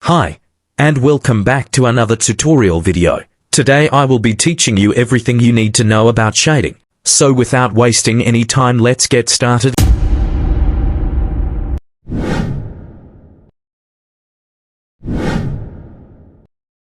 Hi, and welcome back to another tutorial video. Today I will be teaching you everything you need to know about shading. So without wasting any time, let's get started.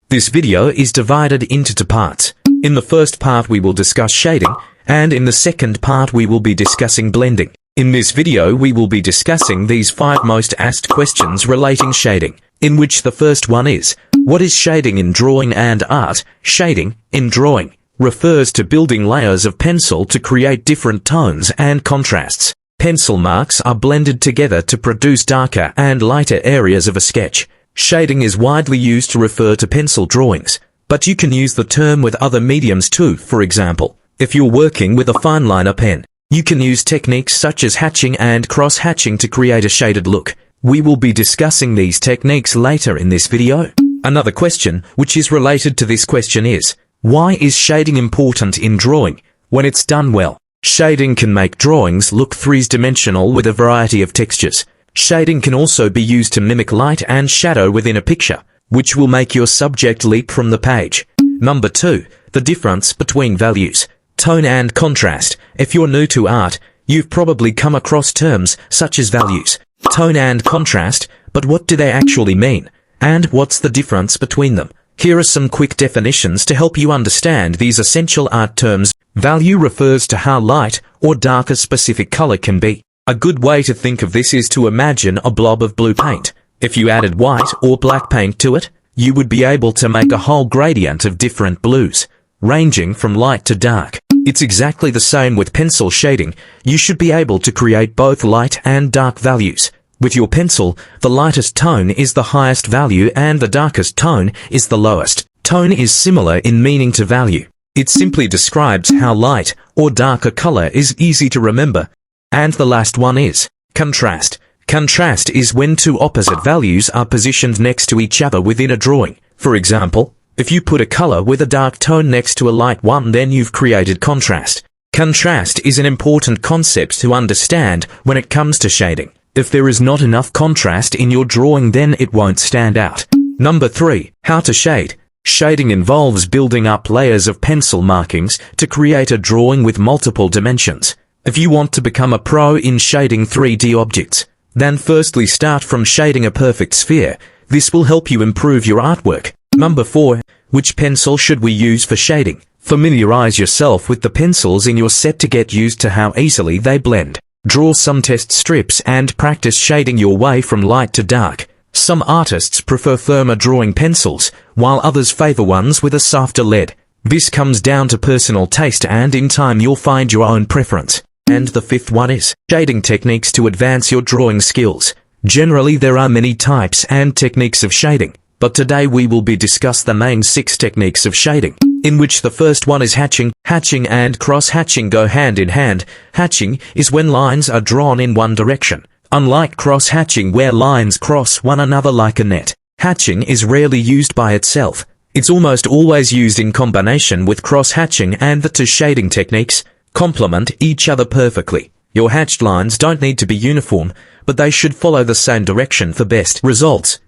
This video is divided into two parts. In the first part we will discuss shading, and in the second part we will be discussing blending. In this video we will be discussing these 5 most asked questions relating shading, in which the first one is, what is shading in drawing and art? Shading, in drawing, refers to building layers of pencil to create different tones and contrasts. Pencil marks are blended together to produce darker and lighter areas of a sketch. Shading is widely used to refer to pencil drawings, but you can use the term with other mediums too. For example, if you're working with a fine liner pen, you can use techniques such as hatching and cross-hatching to create a shaded look. We will be discussing these techniques later in this video. Another question, which is related to this question is, why is shading important in drawing? When it's done well, shading can make drawings look three-dimensional with a variety of textures. Shading can also be used to mimic light and shadow within a picture, which will make your subject leap from the page. Number 2, the difference between values. Tone and contrast. If you're new to art, you've probably come across terms such as values, tone and contrast, but what do they actually mean? And what's the difference between them? Here are some quick definitions to help you understand these essential art terms. Value refers to how light or dark a specific color can be. A good way to think of this is to imagine a blob of blue paint. If you added white or black paint to it, you would be able to make a whole gradient of different blues, ranging from light to dark. It's exactly the same with pencil shading. You should be able to create both light and dark values. With your pencil, the lightest tone is the highest value and the darkest tone is the lowest. Tone is similar in meaning to value. It simply describes how light or dark a color is easy to remember. And the last one is contrast. Contrast is when two opposite values are positioned next to each other within a drawing. For example, if you put a color with a dark tone next to a light one, then you've created contrast. Contrast is an important concept to understand when it comes to shading. If there is not enough contrast in your drawing, then it won't stand out. Number 3, how to shade. Shading involves building up layers of pencil markings to create a drawing with multiple dimensions. If you want to become a pro in shading 3D objects, then firstly start from shading a perfect sphere. This will help you improve your artwork. Number 4, which pencil should we use for shading? Familiarize yourself with the pencils in your set to get used to how easily they blend. Draw some test strips and practice shading your way from light to dark. Some artists prefer firmer drawing pencils, while others favor ones with a softer lead. This comes down to personal taste, and in time you'll find your own preference. And the 5th one is shading techniques to advance your drawing skills. Generally there are many types and techniques of shading, but today we will be discuss the main 6 techniques of shading, in which the first one is hatching. Hatching and cross-hatching go hand in hand. Hatching is when lines are drawn in one direction, unlike cross-hatching where lines cross one another like a net. Hatching is rarely used by itself. It's almost always used in combination with cross-hatching, and the two shading techniques complement each other perfectly. Your hatched lines don't need to be uniform, but they should follow the same direction for best results.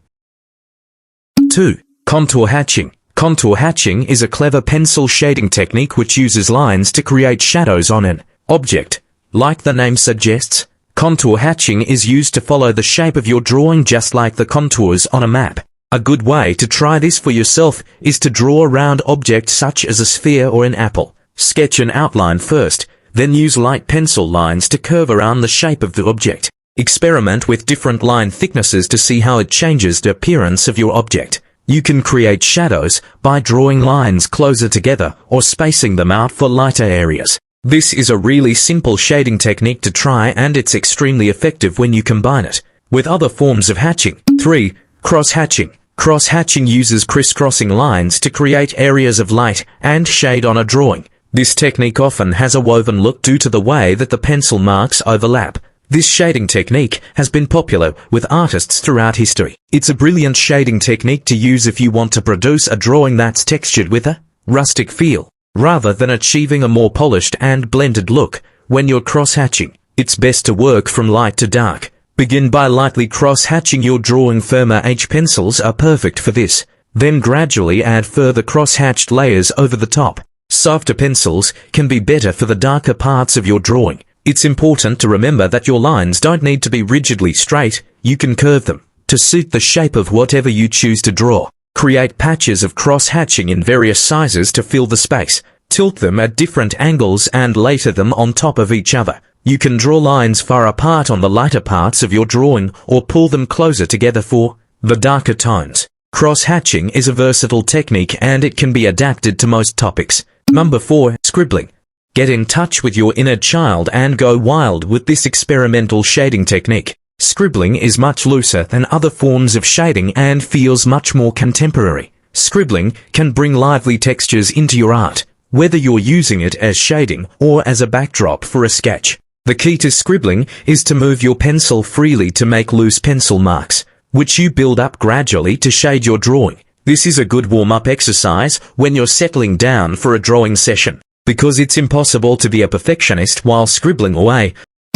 2. Contour hatching. Contour hatching is a clever pencil shading technique which uses lines to create shadows on an object. Like the name suggests, contour hatching is used to follow the shape of your drawing just like the contours on a map. A good way to try this for yourself is to draw a round object such as a sphere or an apple. Sketch an outline first, then use light pencil lines to curve around the shape of the object. Experiment with different line thicknesses to see how it changes the appearance of your object. You can create shadows by drawing lines closer together or spacing them out for lighter areas. This is a really simple shading technique to try, and it's extremely effective when you combine it with other forms of hatching. 3. Cross-hatching. Cross-hatching uses crisscrossing lines to create areas of light and shade on a drawing. This technique often has a woven look due to the way that the pencil marks overlap. This shading technique has been popular with artists throughout history. It's a brilliant shading technique to use if you want to produce a drawing that's textured with a rustic feel, rather than achieving a more polished and blended look. When you're cross-hatching, it's best to work from light to dark. Begin by lightly cross-hatching your drawing. Firmer H pencils are perfect for this. Then gradually add further cross-hatched layers over the top. Softer pencils can be better for the darker parts of your drawing. It's important to remember that your lines don't need to be rigidly straight. You can curve them to suit the shape of whatever you choose to draw. Create patches of cross-hatching in various sizes to fill the space. Tilt them at different angles and layer them on top of each other. You can draw lines far apart on the lighter parts of your drawing or pull them closer together for the darker tones. Cross-hatching is a versatile technique and it can be adapted to most topics. Number 4. Scribbling. Get in touch with your inner child and go wild with this experimental shading technique. Scribbling is much looser than other forms of shading and feels much more contemporary. Scribbling can bring lively textures into your art, whether you're using it as shading or as a backdrop for a sketch. The key to scribbling is to move your pencil freely to make loose pencil marks, which you build up gradually to shade your drawing. This is a good warm-up exercise when you're settling down for a drawing session, because it's impossible to be a perfectionist while scribbling away.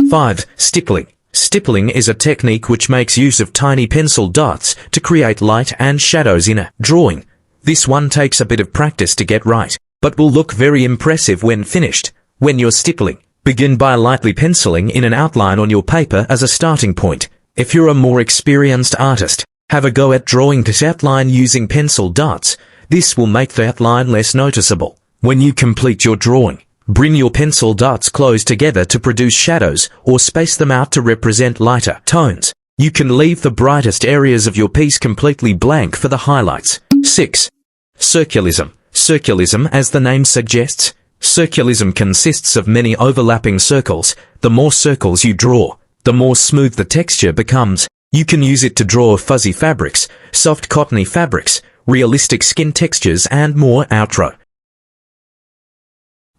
5. Stippling. Stippling is a technique which makes use of tiny pencil dots to create light and shadows in a drawing. This one takes a bit of practice to get right, but will look very impressive when finished. When you're stippling, begin by lightly penciling in an outline on your paper as a starting point. If you're a more experienced artist, have a go at drawing this outline using pencil dots. This will make the outline less noticeable. When you complete your drawing, bring your pencil dots close together to produce shadows or space them out to represent lighter tones. You can leave the brightest areas of your piece completely blank for the highlights. 6. Circulism. Circulism, as the name suggests, circulism consists of many overlapping circles. The more circles you draw, the more smooth the texture becomes. You can use it to draw fuzzy fabrics, soft cottony fabrics, realistic skin textures and more. Outro.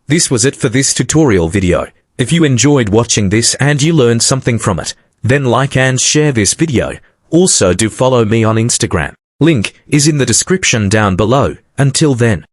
This was it for this tutorial video. If you enjoyed watching this and you learned something from it, then like and share this video. Also do follow me on Instagram. Link is in the description down below. Until then.